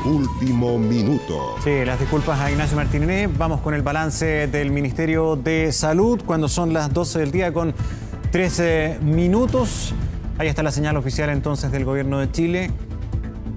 Último minuto. Sí, las disculpas a Ignacio Martínez. Vamos con el balance del Ministerio de Salud cuando son las 12 del día con 13 minutos. Ahí está la señal oficial entonces del Gobierno de Chile.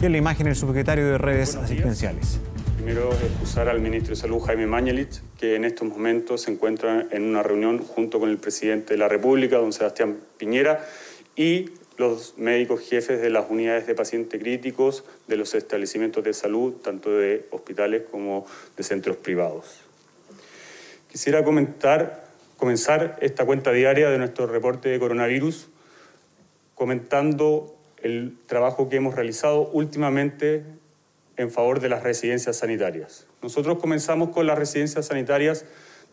Y en la imagen el subsecretario de Redes Asistenciales. Primero, excusar al ministro de Salud, Jaime Mañalich, que en estos momentos se encuentra en una reunión junto con el presidente de la República, don Sebastián Piñera, y los médicos jefes de las unidades de pacientes críticos de los establecimientos de salud, tanto de hospitales como de centros privados. Quisiera comenzar esta cuenta diaria de nuestro reporte de coronavirus comentando el trabajo que hemos realizado últimamente en favor de las residencias sanitarias. Nosotros comenzamos con las residencias sanitarias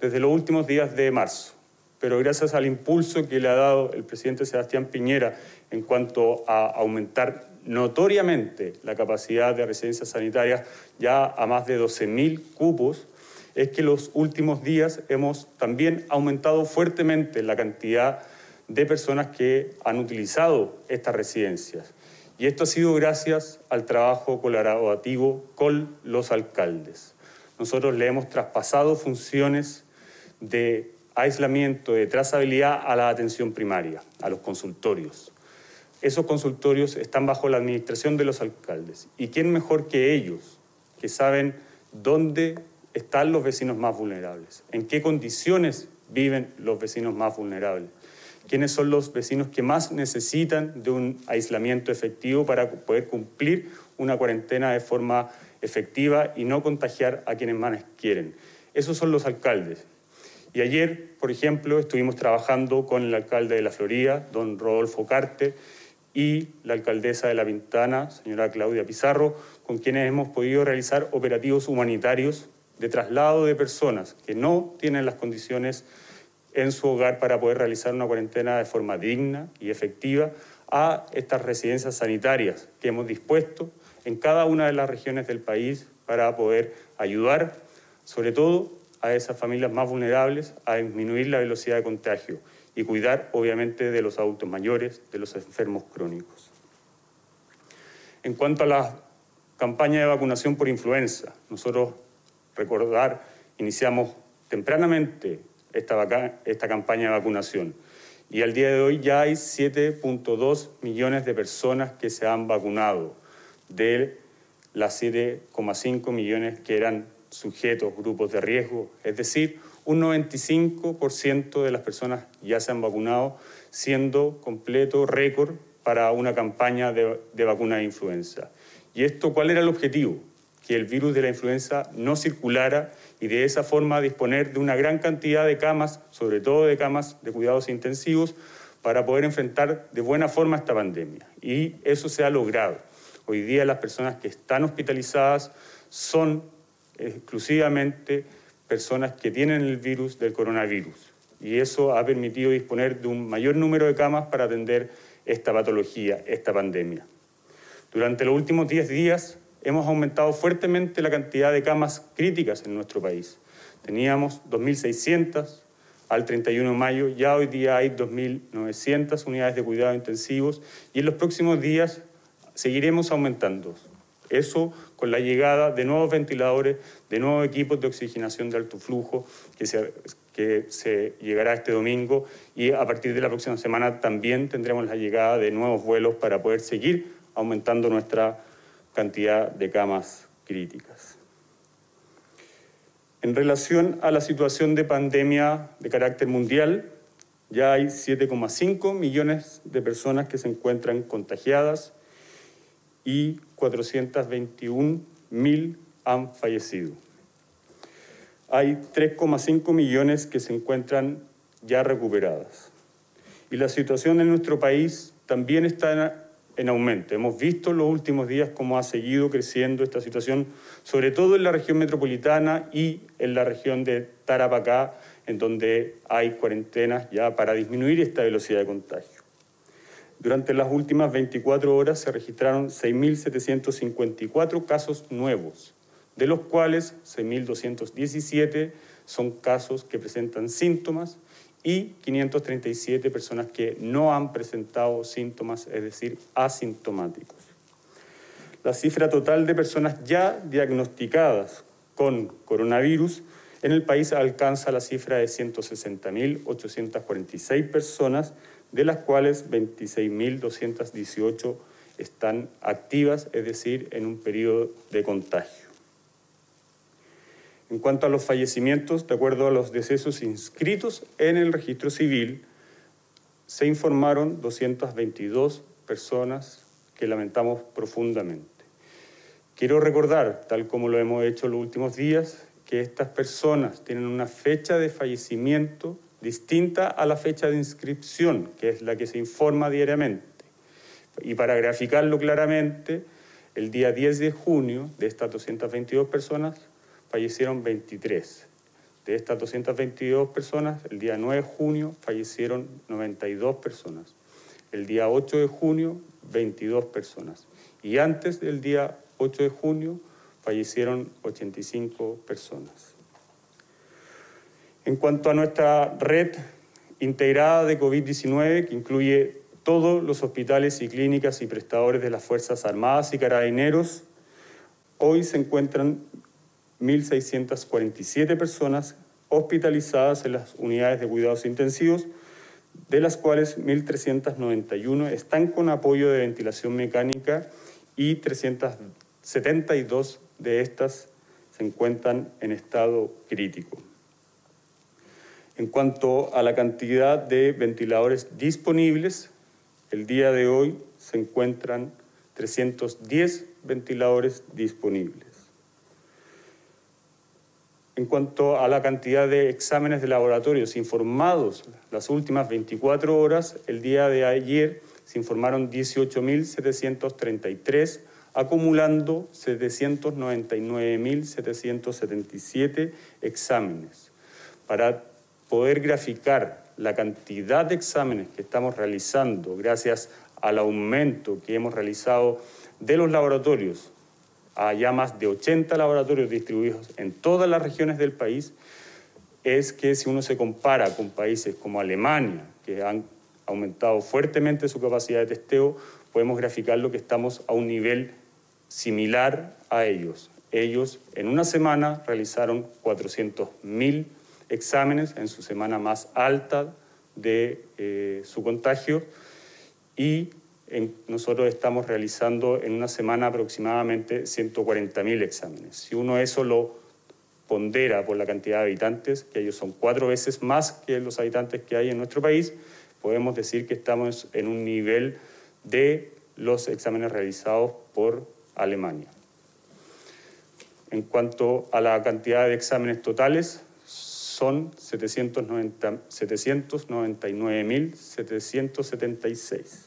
desde los últimos días de marzo, pero gracias al impulso que le ha dado el presidente Sebastián Piñera en cuanto a aumentar notoriamente la capacidad de residencias sanitarias ya a más de 12.000 cupos, es que los últimos días hemos también aumentado fuertemente la cantidad de personas que han utilizado estas residencias. Y esto ha sido gracias al trabajo colaborativo con los alcaldes. Nosotros le hemos traspasado funciones de aislamiento, de trazabilidad a la atención primaria, a los consultorios. Esos consultorios están bajo la administración de los alcaldes. ¿Y quién mejor que ellos, que saben dónde están los vecinos más vulnerables? ¿En qué condiciones viven los vecinos más vulnerables? ¿Quiénes son los vecinos que más necesitan de un aislamiento efectivo para poder cumplir una cuarentena de forma efectiva y no contagiar a quienes más quieren? Esos son los alcaldes. Y ayer, por ejemplo, estuvimos trabajando con el alcalde de La Florida, don Rodolfo Carte, y la alcaldesa de La Pintana, señora Claudia Pizarro, con quienes hemos podido realizar operativos humanitarios de traslado de personas que no tienen las condiciones en su hogar para poder realizar una cuarentena de forma digna y efectiva a estas residencias sanitarias que hemos dispuesto en cada una de las regiones del país para poder ayudar, sobre todo, a esas familias más vulnerables a disminuir la velocidad de contagio y cuidar, obviamente, de los adultos mayores, de los enfermos crónicos. En cuanto a la campaña de vacunación por influenza, nosotros, iniciamos tempranamente esta campaña de vacunación y al día de hoy ya hay 7.2 millones de personas que se han vacunado de las 7,5 millones que eran sujetos, grupos de riesgo, es decir, un 95% de las personas ya se han vacunado, siendo completo récord para una campaña de vacuna de influenza. ¿Y esto cuál era el objetivo? Que el virus de la influenza no circulara y de esa forma disponer de una gran cantidad de camas, sobre todo de camas de cuidados intensivos, para poder enfrentar de buena forma esta pandemia. Y eso se ha logrado. Hoy día las personas que están hospitalizadas son exclusivamente personas que tienen el virus del coronavirus. Y eso ha permitido disponer de un mayor número de camas para atender esta patología, esta pandemia. Durante los últimos 10 días hemos aumentado fuertemente la cantidad de camas críticas en nuestro país. Teníamos 2.600 al 31 de mayo, ya hoy día hay 2.900 unidades de cuidados intensivos y en los próximos días seguiremos aumentando. Eso con la llegada de nuevos ventiladores, de nuevos equipos de oxigenación de alto flujo que se llegará este domingo y a partir de la próxima semana también tendremos la llegada de nuevos vuelos para poder seguir aumentando nuestra cantidad de camas críticas. En relación a la situación de pandemia de carácter mundial, ya hay 7,5 millones de personas que se encuentran contagiadas y 421.000 han fallecido. Hay 3,5 millones que se encuentran ya recuperadas. Y la situación en nuestro país también está en aumento. Hemos visto en los últimos días cómo ha seguido creciendo esta situación, sobre todo en la región metropolitana y en la región de Tarapacá, en donde hay cuarentenas ya para disminuir esta velocidad de contagio. Durante las últimas 24 horas se registraron 6.754 casos nuevos, de los cuales 6.217 son casos que presentan síntomas y 537 personas que no han presentado síntomas, es decir, asintomáticos. la cifra total de personas ya diagnosticadas con coronavirus en el país alcanza la cifra de 160.846 personas, de las cuales 26.218 están activas, es decir, en un periodo de contagio. En cuanto a los fallecimientos, de acuerdo a los decesos inscritos en el registro civil, se informaron 222 personas que lamentamos profundamente. Quiero recordar, tal como lo hemos hecho los últimos días, que estas personas tienen una fecha de fallecimiento distinta a la fecha de inscripción, que es la que se informa diariamente. Y para graficarlo claramente, el día 10 de junio de estas 222 personas fallecieron 23. De estas 222 personas, el día 9 de junio fallecieron 92 personas. El día 8 de junio, 22 personas. Y antes del día 8 de junio fallecieron 85 personas. En cuanto a nuestra red integrada de COVID-19, que incluye todos los hospitales y clínicas y prestadores de las Fuerzas Armadas y Carabineros, hoy se encuentran 1.647 personas hospitalizadas en las unidades de cuidados intensivos, de las cuales 1.391 están con apoyo de ventilación mecánica y 372 de estas se encuentran en estado crítico. En cuanto a la cantidad de ventiladores disponibles, el día de hoy se encuentran 310 ventiladores disponibles. En cuanto a la cantidad de exámenes de laboratorios informados las últimas 24 horas, el día de ayer se informaron 18.733, acumulando 799.777 exámenes. Para poder graficar la cantidad de exámenes que estamos realizando gracias al aumento que hemos realizado de los laboratorios, a ya más de 80 laboratorios distribuidos en todas las regiones del país, es que si uno se compara con países como Alemania, que han aumentado fuertemente su capacidad de testeo, podemos graficarlo que estamos a un nivel similar a ellos. Ellos en una semana realizaron 400.000 exámenes en su semana más alta de su contagio y nosotros estamos realizando en una semana aproximadamente 140.000 exámenes. Si uno eso lo pondera por la cantidad de habitantes, que ellos son 4 veces más que los habitantes que hay en nuestro país, podemos decir que estamos en un nivel de los exámenes realizados por Alemania. En cuanto a la cantidad de exámenes totales, son 799.776.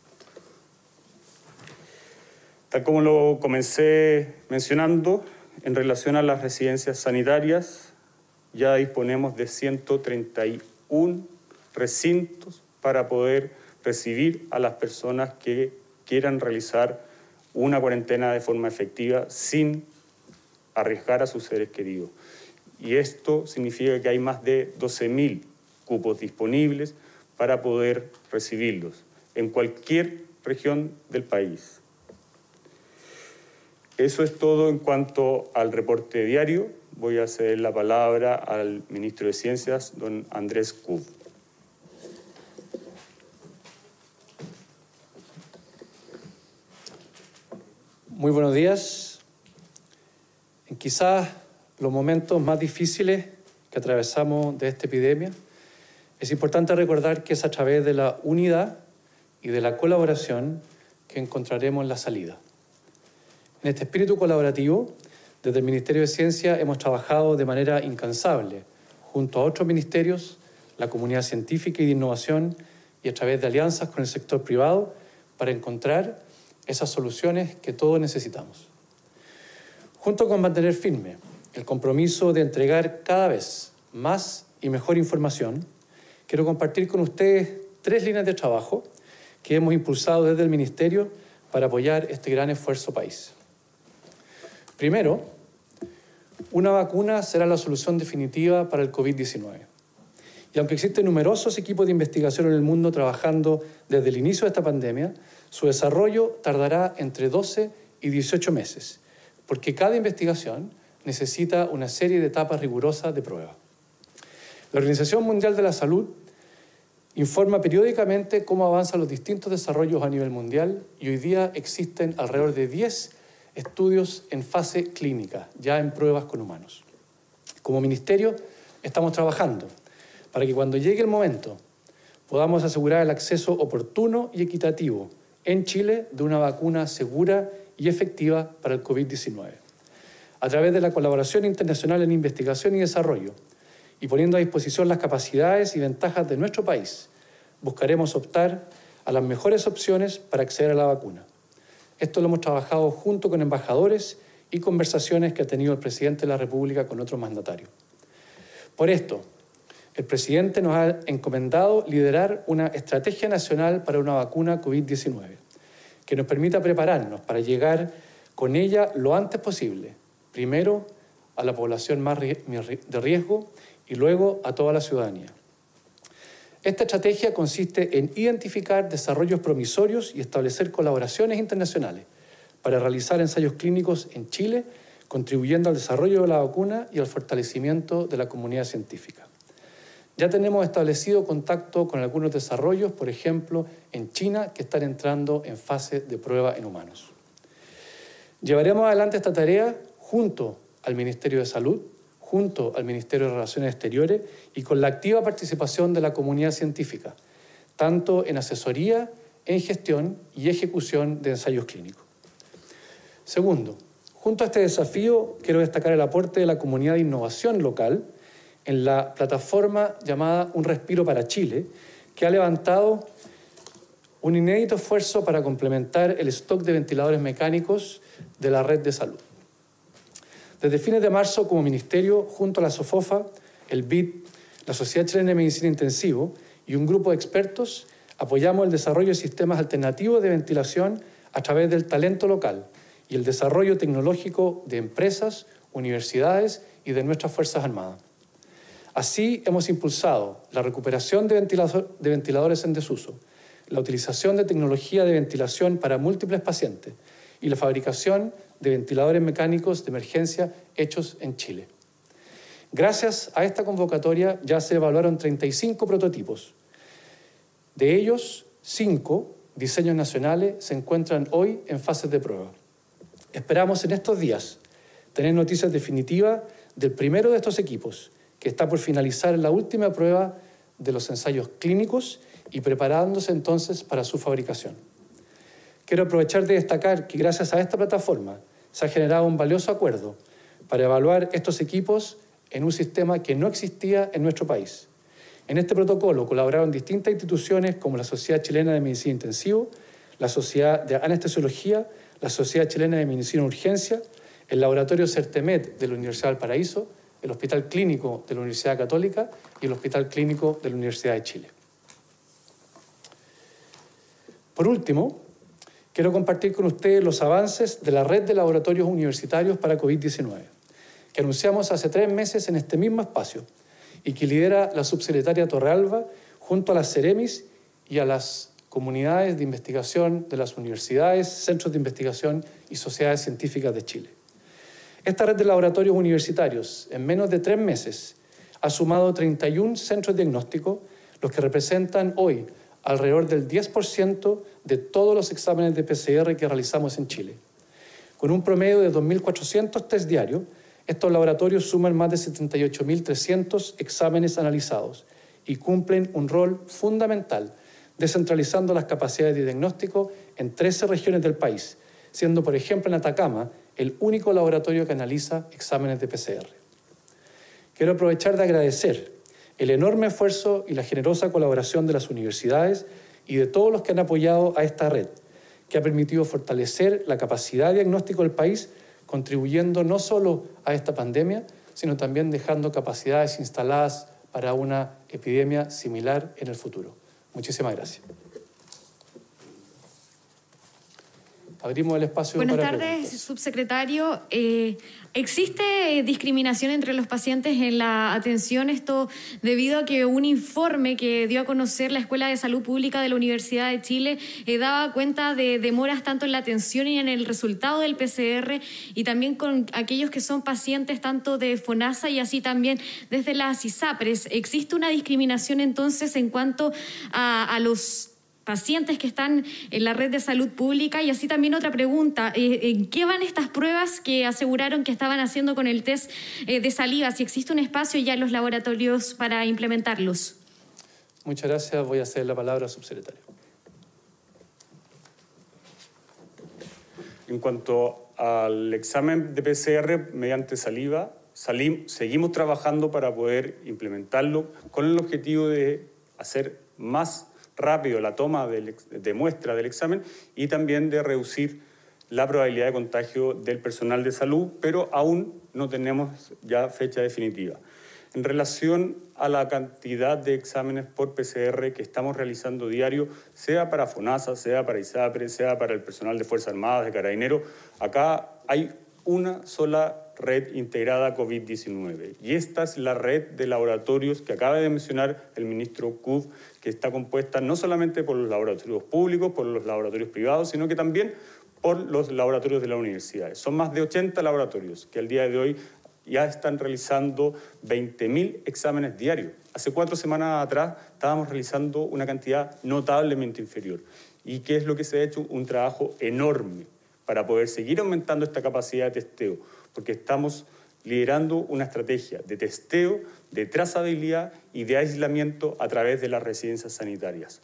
Tal como lo comencé mencionando, en relación a las residencias sanitarias, ya disponemos de 131 recintos para poder recibir a las personas que quieran realizar una cuarentena de forma efectiva sin arriesgar a sus seres queridos. Y esto significa que hay más de 12.000 cupos disponibles para poder recibirlos en cualquier región del país. Eso es todo en cuanto al reporte diario. Voy a ceder la palabra al ministro de Ciencias, don Andrés Kub. Muy buenos días. En quizás los momentos más difíciles que atravesamos de esta epidemia, es importante recordar que es a través de la unidad y de la colaboración que encontraremos la salida. En este espíritu colaborativo, desde el Ministerio de Ciencia hemos trabajado de manera incansable junto a otros ministerios, la comunidad científica y de innovación y a través de alianzas con el sector privado para encontrar esas soluciones que todos necesitamos. Junto con mantener firme el compromiso de entregar cada vez más y mejor información, quiero compartir con ustedes 3 líneas de trabajo que hemos impulsado desde el Ministerio para apoyar este gran esfuerzo país. Primero, una vacuna será la solución definitiva para el COVID-19. Y aunque existen numerosos equipos de investigación en el mundo trabajando desde el inicio de esta pandemia, su desarrollo tardará entre 12 y 18 meses, porque cada investigación necesita una serie de etapas rigurosas de prueba. La Organización Mundial de la Salud informa periódicamente cómo avanzan los distintos desarrollos a nivel mundial y hoy día existen alrededor de 10 estudios en fase clínica, ya en pruebas con humanos. Como Ministerio estamos trabajando para que cuando llegue el momento podamos asegurar el acceso oportuno y equitativo en Chile de una vacuna segura y efectiva para el COVID-19. A través de la colaboración internacional en investigación y desarrollo y poniendo a disposición las capacidades y ventajas de nuestro país, buscaremos optar a las mejores opciones para acceder a la vacuna. Esto lo hemos trabajado junto con embajadores y conversaciones que ha tenido el presidente de la República con otros mandatarios. Por esto, el presidente nos ha encomendado liderar una estrategia nacional para una vacuna COVID-19 que nos permita prepararnos para llegar con ella lo antes posible, primero a la población más de riesgo y luego a toda la ciudadanía. Esta estrategia consiste en identificar desarrollos promisorios y establecer colaboraciones internacionales para realizar ensayos clínicos en Chile, contribuyendo al desarrollo de la vacuna y al fortalecimiento de la comunidad científica. Ya tenemos establecido contacto con algunos desarrollos, por ejemplo, en China, que están entrando en fase de prueba en humanos. Llevaremos adelante esta tarea junto al Ministerio de Salud, junto al Ministerio de Relaciones Exteriores y con la activa participación de la comunidad científica, tanto en asesoría, en gestión y ejecución de ensayos clínicos. Segundo, junto a este desafío, quiero destacar el aporte de la comunidad de innovación local en la plataforma llamada Un Respiro para Chile, que ha levantado un inédito esfuerzo para complementar el stock de ventiladores mecánicos de la red de salud. Desde fines de marzo, como Ministerio, junto a la SOFOFA, el BID, la Sociedad Chilena de Medicina Intensivo y un grupo de expertos, apoyamos el desarrollo de sistemas alternativos de ventilación a través del talento local y el desarrollo tecnológico de empresas, universidades y de nuestras Fuerzas Armadas. Así, hemos impulsado la recuperación de ventiladores en desuso, la utilización de tecnología de ventilación para múltiples pacientes y la fabricación de ventiladores mecánicos de emergencia hechos en Chile. Gracias a esta convocatoria ya se evaluaron 35 prototipos. De ellos, 5 diseños nacionales se encuentran hoy en fases de prueba. Esperamos en estos días tener noticias definitivas del primero de estos equipos, que está por finalizar la última prueba de los ensayos clínicos y preparándose entonces para su fabricación. Quiero aprovechar de destacar que gracias a esta plataforma se ha generado un valioso acuerdo para evaluar estos equipos en un sistema que no existía en nuestro país. En este protocolo colaboraron distintas instituciones como la Sociedad Chilena de Medicina Intensiva, la Sociedad de Anestesiología, la Sociedad Chilena de Medicina Urgencia, el Laboratorio CERTEMED de la Universidad del Paraíso, el Hospital Clínico de la Universidad Católica y el Hospital Clínico de la Universidad de Chile. Por último, quiero compartir con ustedes los avances de la red de laboratorios universitarios para COVID-19, que anunciamos hace 3 meses en este mismo espacio y que lidera la subsecretaria Torrealba junto a las Ceremis y a las comunidades de investigación de las universidades, centros de investigación y sociedades científicas de Chile. Esta red de laboratorios universitarios, en menos de 3 meses, ha sumado 31 centros diagnósticos, los que representan hoy alrededor del 10% de todos los exámenes de PCR que realizamos en Chile. Con un promedio de 2.400 test diarios, estos laboratorios suman más de 78.300 exámenes analizados y cumplen un rol fundamental, descentralizando las capacidades de diagnóstico en 13 regiones del país, siendo, por ejemplo, en Atacama, el único laboratorio que analiza exámenes de PCR. Quiero aprovechar de agradecer el enorme esfuerzo y la generosa colaboración de las universidades y de todos los que han apoyado a esta red, que ha permitido fortalecer la capacidad de diagnóstico del país, contribuyendo no solo a esta pandemia, sino también dejando capacidades instaladas para una epidemia similar en el futuro. Muchísimas gracias. Abrimos el espacio Buenas para tardes, preguntas. subsecretario. ¿Existe discriminación entre los pacientes en la atención? Esto debido a que un informe que dio a conocer la Escuela de Salud Pública de la Universidad de Chile daba cuenta de demoras tanto en la atención y en el resultado del PCR, y también con aquellos que son pacientes tanto de FONASA y así también desde las ISAPRES. ¿Existe una discriminación entonces en cuanto a los pacientes que están en la red de salud pública? Y así también otra pregunta, ¿en qué van estas pruebas que aseguraron que estaban haciendo con el test de saliva? Si existe un espacio ya en los laboratorios para implementarlos. Muchas gracias. Voy a ceder la palabra al subsecretario. En cuanto al examen de PCR mediante saliva, seguimos trabajando para poder implementarlo con el objetivo de hacer más rápido la toma de muestra del examen y también de reducir la probabilidad de contagio del personal de salud, pero aún no tenemos ya fecha definitiva. En relación a la cantidad de exámenes por PCR que estamos realizando diario, sea para FONASA, sea para ISAPRE, sea para el personal de Fuerzas Armadas, de Carabineros, acá hay una sola red integrada COVID-19. Y esta es la red de laboratorios que acaba de mencionar el ministro Kub, que está compuesta no solamente por los laboratorios públicos, por los laboratorios privados, sino que también por los laboratorios de las universidades. Son más de 80 laboratorios que al día de hoy ya están realizando 20.000 exámenes diarios. Hace 4 semanas atrás estábamos realizando una cantidad notablemente inferior. ¿Y qué es lo que se ha hecho? Un trabajo enorme para poder seguir aumentando esta capacidad de testeo, porque estamos liderando una estrategia de testeo, de trazabilidad y de aislamiento a través de las residencias sanitarias.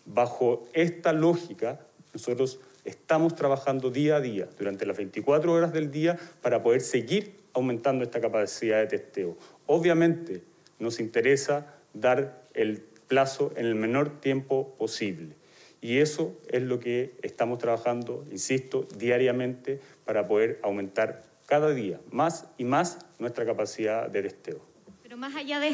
Bajo esta lógica, nosotros estamos trabajando día a día, durante las 24 horas del día, para poder seguir aumentando esta capacidad de testeo. Obviamente, nos interesa dar el plazo en el menor tiempo posible. Y eso es lo que estamos trabajando, insisto, diariamente para poder aumentar cada día más y más nuestra capacidad de testeo. Pero más allá de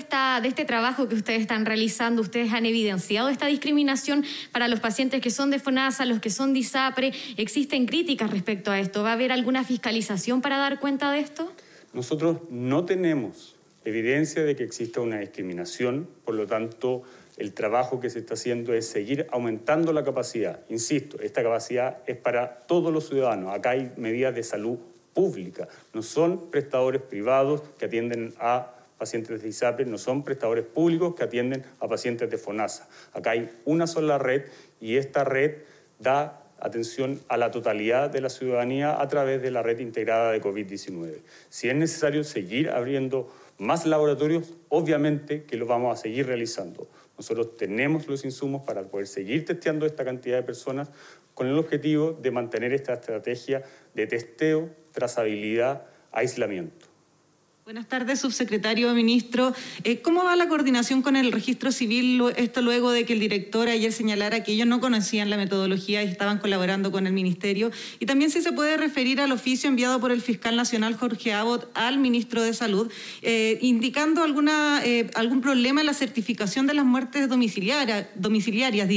este trabajo que ustedes están realizando, ¿ustedes han evidenciado esta discriminación para los pacientes que son de FONASA, los que son de ISAPRE? ¿Existen críticas respecto a esto? ¿Va a haber alguna fiscalización para dar cuenta de esto? Nosotros no tenemos evidencia de que exista una discriminación, por lo tanto, el trabajo que se está haciendo es seguir aumentando la capacidad. Insisto, esta capacidad es para todos los ciudadanos. Acá hay medidas de salud pública. No son prestadores privados que atienden a pacientes de ISAPRE, no son prestadores públicos que atienden a pacientes de FONASA. Acá hay una sola red y esta red da atención a la totalidad de la ciudadanía a través de la red integrada de COVID-19. Si es necesario seguir abriendo más laboratorios, obviamente que lo vamos a seguir realizando. Nosotros tenemos los insumos para poder seguir testeando esta cantidad de personas con el objetivo de mantener esta estrategia de testeo, trazabilidad, aislamiento. Buenas tardes, subsecretario, ministro. ¿Cómo va la coordinación con el registro civil? Esto luego de que el director ayer señalara que ellos no conocían la metodología y estaban colaborando con el ministerio. Y también si se puede referir al oficio enviado por el fiscal nacional Jorge Abbott al ministro de Salud, indicando algún problema en la certificación de las muertes domiciliarias.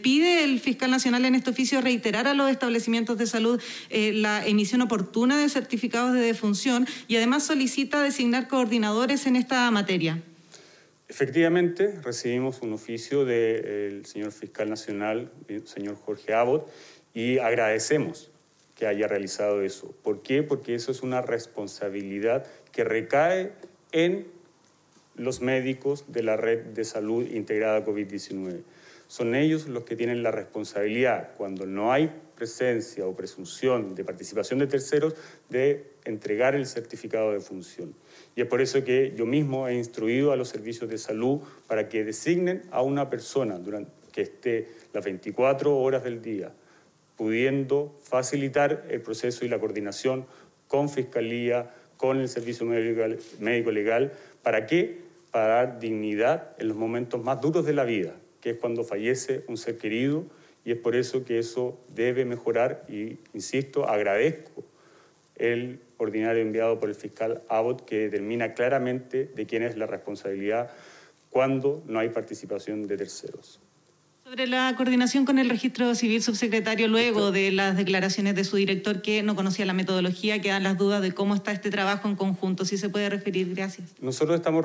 ¿Pide el fiscal nacional en este oficio reiterar a los establecimientos de salud la emisión oportuna de certificados de defunción y además solicita designar coordinadores en esta materia? Efectivamente, recibimos un oficio del señor fiscal nacional, el señor Jorge Abbott, y agradecemos que haya realizado eso. ¿Por qué? Porque eso es una responsabilidad que recae en los médicos de la red de salud integrada COVID-19. Son ellos los que tienen la responsabilidad, cuando no hay presencia o presunción de participación de terceros, de entregar el certificado de defunción. Y es por eso que yo mismo he instruido a los servicios de salud para que designen a una persona que esté las 24 horas del día, pudiendo facilitar el proceso y la coordinación con Fiscalía, con el Servicio Médico Legal. ¿Para qué? Para dar dignidad en los momentos más duros de la vida, que es cuando fallece un ser querido, y es por eso que eso debe mejorar y, insisto, agradezco el ordinario enviado por el fiscal Abbott que determina claramente de quién es la responsabilidad cuando no hay participación de terceros. Sobre la coordinación con el registro civil, subsecretario, luego de las declaraciones de su director que no conocía la metodología, quedan las dudas de cómo está este trabajo en conjunto, si se puede referir. Gracias. Nosotros estamos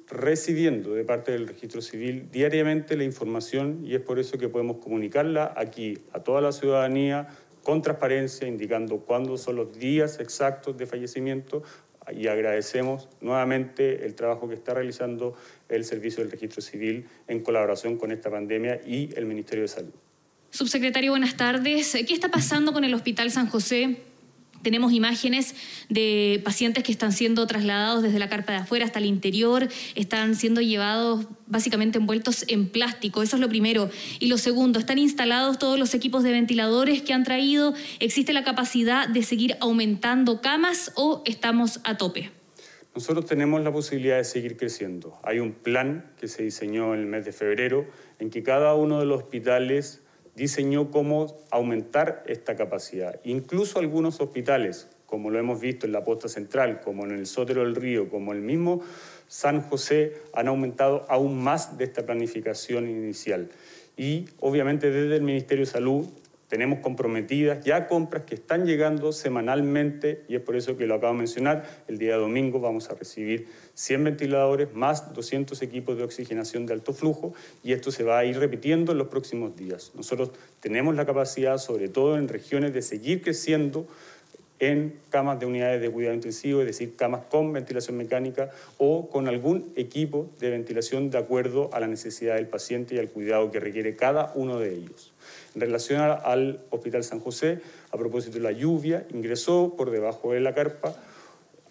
recibiendo de parte del registro civil diariamente la información y es por eso que podemos comunicarla aquí a toda la ciudadanía con transparencia, indicando cuándo son los días exactos de fallecimiento, y agradecemos nuevamente el trabajo que está realizando el Servicio del Registro Civil en colaboración con esta pandemia y el Ministerio de Salud. Subsecretario, buenas tardes. ¿Qué está pasando con el Hospital San José? Tenemos imágenes de pacientes que están siendo trasladados desde la carpa de afuera hasta el interior, están siendo llevados básicamente envueltos en plástico, eso es lo primero. Y lo segundo, ¿están instalados todos los equipos de ventiladores que han traído? ¿Existe la capacidad de seguir aumentando camas o estamos a tope? Nosotros tenemos la posibilidad de seguir creciendo. Hay un plan que se diseñó en el mes de febrero en que cada uno de los hospitales diseñó cómo aumentar esta capacidad. Incluso algunos hospitales, como lo hemos visto en la Posta Central, como en el Sotero del Río, como el mismo San José, han aumentado aún más de esta planificación inicial. Y obviamente desde el Ministerio de Salud tenemos comprometidas ya compras que están llegando semanalmente y es por eso que lo acabo de mencionar. El día domingo vamos a recibir 100 ventiladores más 200 equipos de oxigenación de alto flujo y esto se va a ir repitiendo en los próximos días. Nosotros tenemos la capacidad, sobre todo en regiones, de seguir creciendo en camas de unidades de cuidado intensivo, es decir, camas con ventilación mecánica o con algún equipo de ventilación de acuerdo a la necesidad del paciente y al cuidado que requiere cada uno de ellos. En relación al Hospital San José, a propósito de la lluvia, ingresó por debajo de la carpa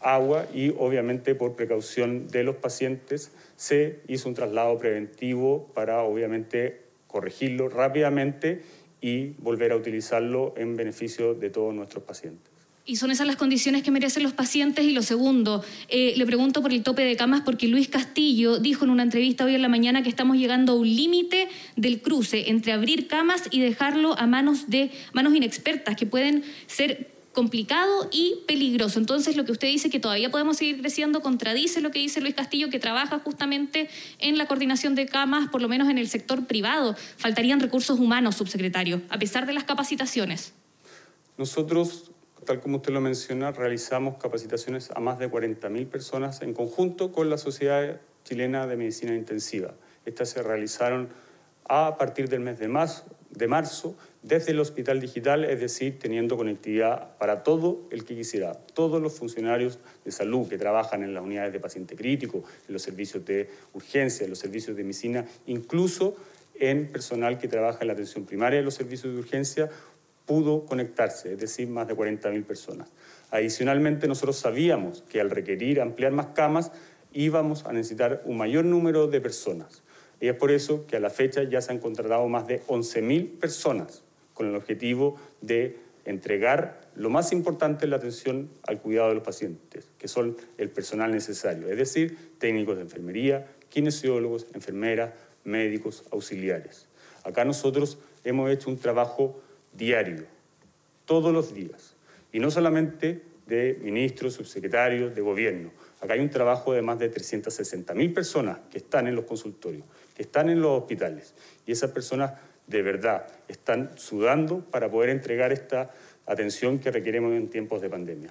agua y obviamente por precaución de los pacientes se hizo un traslado preventivo para obviamente corregirlo rápidamente y volver a utilizarlo en beneficio de todos nuestros pacientes. Y son esas las condiciones que merecen los pacientes. Y lo segundo, le pregunto por el tope de camas porque Luis Castillo dijo en una entrevista hoy en la mañana que estamos llegando a un límite del cruce entre abrir camas y dejarlo a manos inexpertas, que pueden ser complicado y peligroso. Entonces, lo que usted dice que todavía podemos seguir creciendo contradice lo que dice Luis Castillo, que trabaja justamente en la coordinación de camas, por lo menos en el sector privado. Faltarían recursos humanos, subsecretario, a pesar de las capacitaciones. Nosotros, tal como usted lo menciona, realizamos capacitaciones a más de 40.000 personas en conjunto con la Sociedad Chilena de Medicina Intensiva. Estas se realizaron a partir del mes de marzo desde el Hospital Digital, es decir, teniendo conectividad para todo el que quisiera. Todos los funcionarios de salud que trabajan en las unidades de paciente crítico, en los servicios de urgencia, en los servicios de medicina, incluso en personal que trabaja en la atención primaria de los servicios de urgencia, pudo conectarse, es decir, más de 40.000 personas. Adicionalmente, nosotros sabíamos que al requerir ampliar más camas, íbamos a necesitar un mayor número de personas. Y es por eso que a la fecha ya se han contratado más de 11.000 personas con el objetivo de entregar lo más importante en la atención al cuidado de los pacientes, que son el personal necesario, es decir, técnicos de enfermería, kinesiólogos, enfermeras, médicos, auxiliares. Acá nosotros hemos hecho un trabajo diario, todos los días, y no solamente de ministros, subsecretarios, de gobierno. Acá hay un trabajo de más de 360.000 personas que están en los consultorios, que están en los hospitales, y esas personas de verdad están sudando para poder entregar esta atención que requeremos en tiempos de pandemia.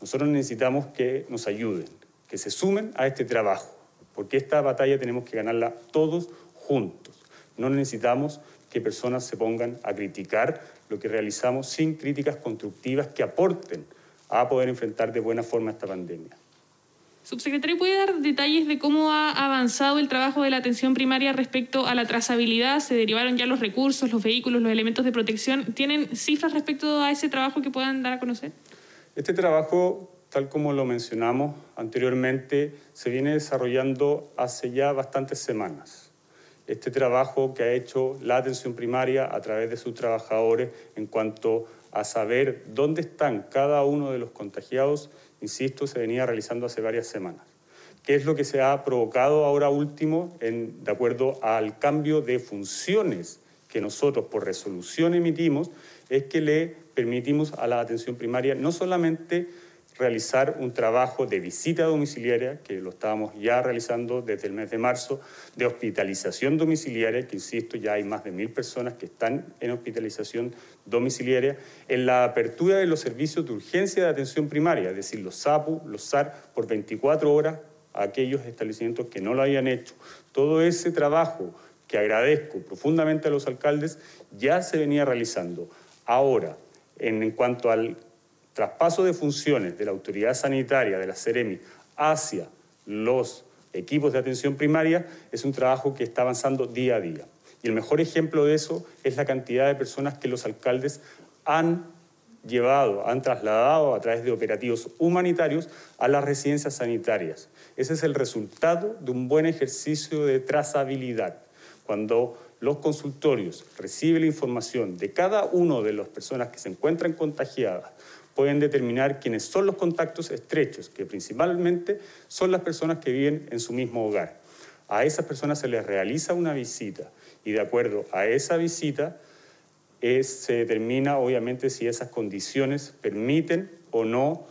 Nosotros necesitamos que nos ayuden, que se sumen a este trabajo, porque esta batalla tenemos que ganarla todos juntos. No necesitamos que personas se pongan a criticar lo que realizamos sin críticas constructivas que aporten a poder enfrentar de buena forma esta pandemia. Subsecretario, ¿puede dar detalles de cómo ha avanzado el trabajo de la atención primaria respecto a la trazabilidad? ¿Se derivaron ya los recursos, los vehículos, los elementos de protección? ¿Tienen cifras respecto a ese trabajo que puedan dar a conocer? Este trabajo, tal como lo mencionamos anteriormente, se viene desarrollando hace ya bastantes semanas. Este trabajo que ha hecho la atención primaria a través de sus trabajadores en cuanto a saber dónde están cada uno de los contagiados, insisto, se venía realizando hace varias semanas. ¿Qué es lo que se ha provocado ahora último de acuerdo al cambio de funciones que nosotros por resolución emitimos? Es que le permitimos a la atención primaria no solamente realizar un trabajo de visita domiciliaria, que lo estábamos ya realizando desde el mes de marzo, de hospitalización domiciliaria, que insisto, ya hay más de 1.000 personas que están en hospitalización domiciliaria, en la apertura de los servicios de urgencia de atención primaria, es decir, los SAPU, los SAR, por 24 horas a aquellos establecimientos que no lo habían hecho. Todo ese trabajo, que agradezco profundamente a los alcaldes, ya se venía realizando. Ahora, en cuanto al traspaso de funciones de la autoridad sanitaria, de la Seremi, hacia los equipos de atención primaria, es un trabajo que está avanzando día a día. Y el mejor ejemplo de eso es la cantidad de personas que los alcaldes han trasladado a través de operativos humanitarios a las residencias sanitarias. Ese es el resultado de un buen ejercicio de trazabilidad. Cuando los consultorios reciben la información de cada una de las personas que se encuentran contagiadas, pueden determinar quiénes son los contactos estrechos, que principalmente son las personas que viven en su mismo hogar. A esas personas se les realiza una visita y de acuerdo a esa visita se determina obviamente si esas condiciones permiten o no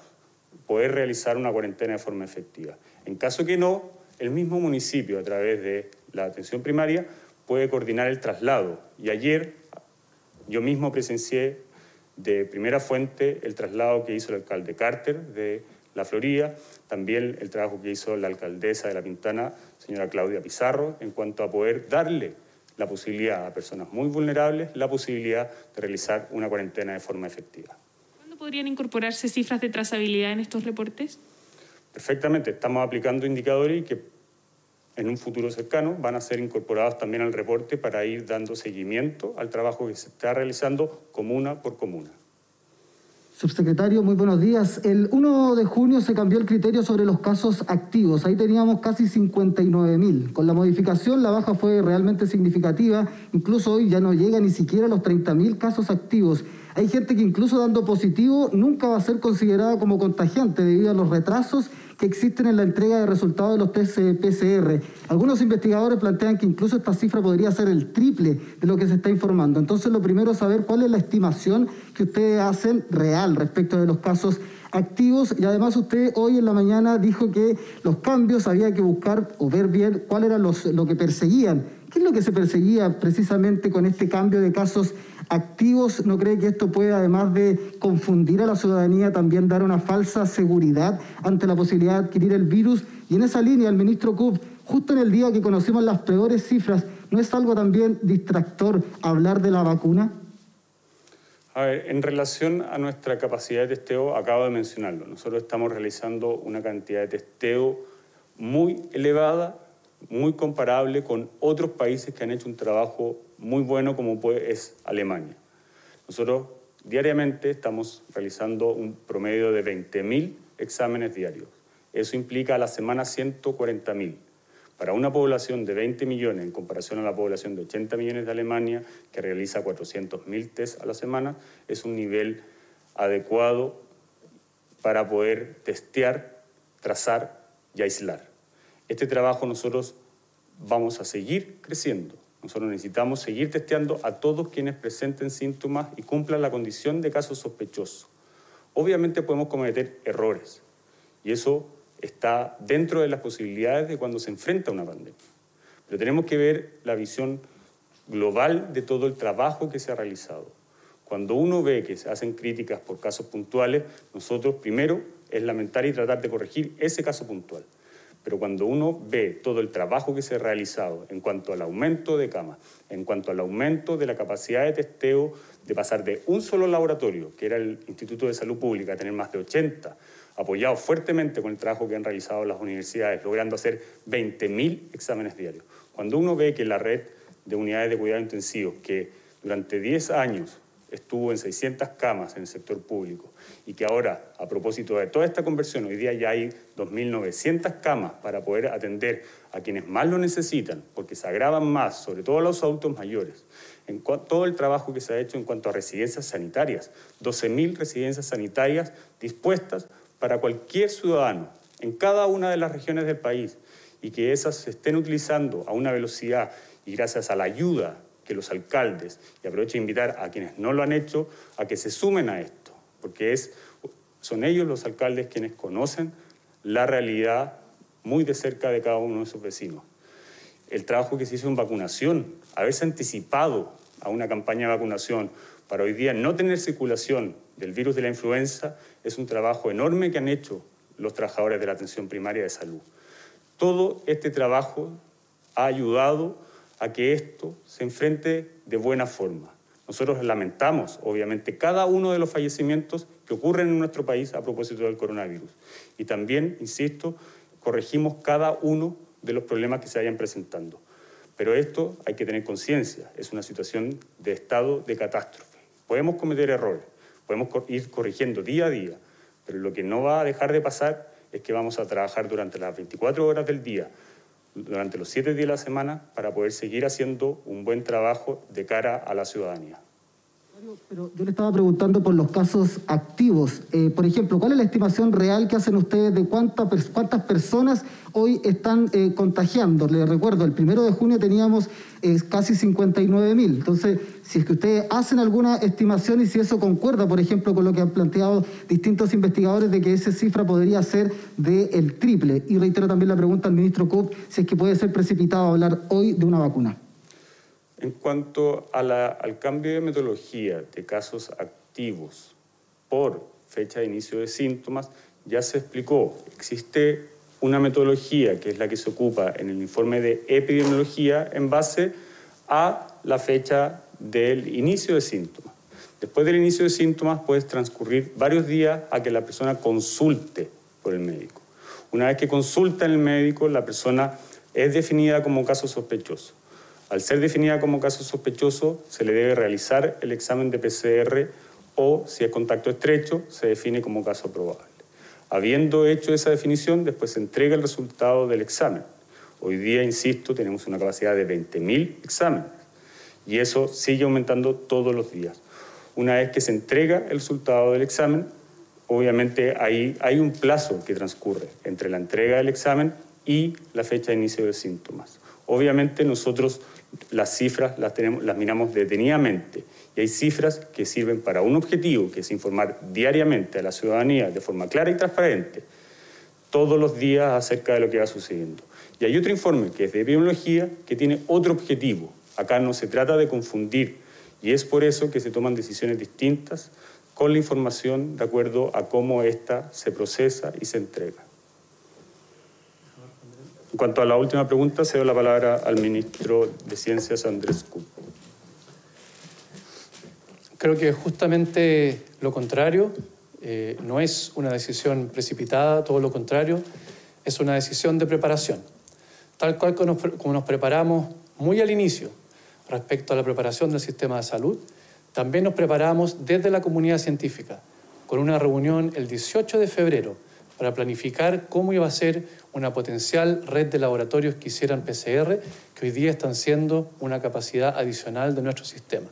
poder realizar una cuarentena de forma efectiva. En caso que no, el mismo municipio a través de la atención primaria puede coordinar el traslado. Y ayer yo mismo presencié de primera fuente el traslado que hizo el alcalde Carter de La Florida, también el trabajo que hizo la alcaldesa de La Pintana, señora Claudia Pizarro, en cuanto a poder darle la posibilidad a personas muy vulnerables, la posibilidad de realizar una cuarentena de forma efectiva. ¿Cuándo podrían incorporarse cifras de trazabilidad en estos reportes? Perfectamente, estamos aplicando indicadores y que en un futuro cercano van a ser incorporados también al reporte para ir dando seguimiento al trabajo que se está realizando comuna por comuna. Subsecretario, muy buenos días. El 1 de junio se cambió el criterio sobre los casos activos. Ahí teníamos casi 59.000. Con la modificación la baja fue realmente significativa. Incluso hoy ya no llega ni siquiera a los 30.000 casos activos. Hay gente que incluso dando positivo nunca va a ser considerada como contagiante debido a los retrasos que existen en la entrega de resultados de los test PCR. Algunos investigadores plantean que incluso esta cifra podría ser el triple de lo que se está informando. Entonces, lo primero es saber cuál es la estimación que ustedes hacen real respecto de los casos activos. Y además usted hoy en la mañana dijo que los cambios había que buscar o ver bien cuál era lo que perseguían. ¿Qué es lo que se perseguía precisamente con este cambio de casos activos? ¿No cree que esto puede, además de confundir a la ciudadanía, también dar una falsa seguridad ante la posibilidad de adquirir el virus? Y en esa línea, el ministro Kub, justo en el día que conocimos las peores cifras, ¿no es algo también distractor hablar de la vacuna? A ver, en relación a nuestra capacidad de testeo, acabo de mencionarlo. Nosotros estamos realizando una cantidad de testeo muy elevada, muy comparable con otros países que han hecho un trabajo muy bueno como es Alemania. Nosotros diariamente estamos realizando un promedio de 20.000 exámenes diarios. Eso implica a la semana 140.000. Para una población de 20 millones en comparación a la población de 80 millones de Alemania, que realiza 400.000 test a la semana, es un nivel adecuado para poder testear, trazar y aislar. Este trabajo nosotros vamos a seguir creciendo. Nosotros necesitamos seguir testeando a todos quienes presenten síntomas y cumplan la condición de caso sospechoso. Obviamente podemos cometer errores y eso está dentro de las posibilidades de cuando se enfrenta a una pandemia. Pero tenemos que ver la visión global de todo el trabajo que se ha realizado. Cuando uno ve que se hacen críticas por casos puntuales, nosotros primero es lamentar y tratar de corregir ese caso puntual. Pero cuando uno ve todo el trabajo que se ha realizado en cuanto al aumento de camas, en cuanto al aumento de la capacidad de testeo, de pasar de un solo laboratorio, que era el Instituto de Salud Pública, a tener más de 80, apoyado fuertemente con el trabajo que han realizado las universidades, logrando hacer 20.000 exámenes diarios. Cuando uno ve que la red de unidades de cuidado intensivos, que durante 10 años estuvo en 600 camas en el sector público y que ahora, a propósito de toda esta conversión, hoy día ya hay 2.900 camas para poder atender a quienes más lo necesitan, porque se agravan más, sobre todo a los adultos mayores. En todo el trabajo que se ha hecho en cuanto a residencias sanitarias, 12.000 residencias sanitarias dispuestas para cualquier ciudadano en cada una de las regiones del país y que esas se estén utilizando a una velocidad y gracias a la ayuda que los alcaldes, y aprovecho de invitar a quienes no lo han hecho, a que se sumen a esto, porque es Son ellos los alcaldes quienes conocen la realidad muy de cerca de cada uno de sus vecinos. El trabajo que se hizo en vacunación, haberse anticipado a una campaña de vacunación para hoy día no tener circulación del virus de la influenza, es un trabajo enorme que han hecho los trabajadores de la atención primaria de salud. Todo este trabajo ha ayudado a que esto se enfrente de buena forma. Nosotros lamentamos, obviamente, cada uno de los fallecimientos que ocurren en nuestro país a propósito del coronavirus. Y también, insisto, corregimos cada uno de los problemas que se vayan presentando. Pero esto hay que tener conciencia, es una situación de estado de catástrofe. Podemos cometer errores, podemos ir corrigiendo día a día, pero lo que no va a dejar de pasar es que vamos a trabajar durante las 24 horas del día, durante los 7 días de la semana, para poder seguir haciendo un buen trabajo de cara a la ciudadanía. Pero yo le estaba preguntando por los casos activos. Por ejemplo, ¿cuál es la estimación real que hacen ustedes de cuántas personas hoy están contagiando? Les recuerdo, el 1 de junio teníamos casi 59.000. Entonces, si es que ustedes hacen alguna estimación y si eso concuerda, por ejemplo, con lo que han planteado distintos investigadores de que esa cifra podría ser del triple. Y reitero también la pregunta al ministro Cook, si es que puede ser precipitado hablar hoy de una vacuna. En cuanto al cambio de metodología de casos activos por fecha de inicio de síntomas, ya se explicó. Existe una metodología que es la que se ocupa en el informe de epidemiología en base a la fecha del inicio de síntomas. Después del inicio de síntomas puede transcurrir varios días a que la persona consulte por el médico. Una vez que consulta en el médico, la persona es definida como caso sospechoso. Al ser definida como caso sospechoso, se le debe realizar el examen de PCR o, si es contacto estrecho, se define como caso probable. Habiendo hecho esa definición, después se entrega el resultado del examen. Hoy día, insisto, tenemos una capacidad de 20.000 exámenes y eso sigue aumentando todos los días. Una vez que se entrega el resultado del examen, obviamente ahí hay un plazo que transcurre entre la entrega del examen y la fecha de inicio de síntomas. Obviamente nosotros las cifras las miramos detenidamente y hay cifras que sirven para un objetivo, que es informar diariamente a la ciudadanía de forma clara y transparente todos los días acerca de lo que va sucediendo. Y hay otro informe que es de epidemiología que tiene otro objetivo. Acá no se trata de confundir y es por eso que se toman decisiones distintas con la información de acuerdo a cómo ésta se procesa y se entrega. En cuanto a la última pregunta, cedo la palabra al ministro de Ciencias, Andrés Cook. Creo que justamente lo contrario, no es una decisión precipitada, todo lo contrario, es una decisión de preparación. Tal cual como nos preparamos muy al inicio respecto a la preparación del sistema de salud, también nos preparamos desde la comunidad científica, con una reunión el 18 de febrero para planificar cómo iba a ser una potencial red de laboratorios que hicieran PCR, que hoy día están siendo una capacidad adicional de nuestro sistema.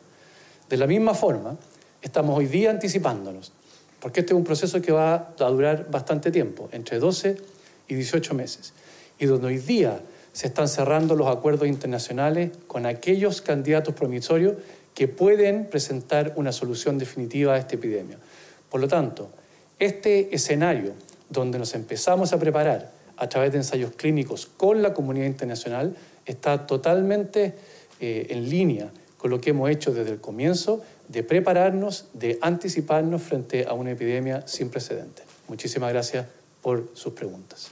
De la misma forma, estamos hoy día anticipándonos, porque este es un proceso que va a durar bastante tiempo, entre 12 y 18 meses, y donde hoy día se están cerrando los acuerdos internacionales con aquellos candidatos promisorios que pueden presentar una solución definitiva a esta epidemia. Por lo tanto, este escenario donde nos empezamos a preparar a través de ensayos clínicos con la comunidad internacional está totalmente en línea con lo que hemos hecho desde el comienzo de prepararnos, de anticiparnos frente a una epidemia sin precedentes. Muchísimas gracias por sus preguntas.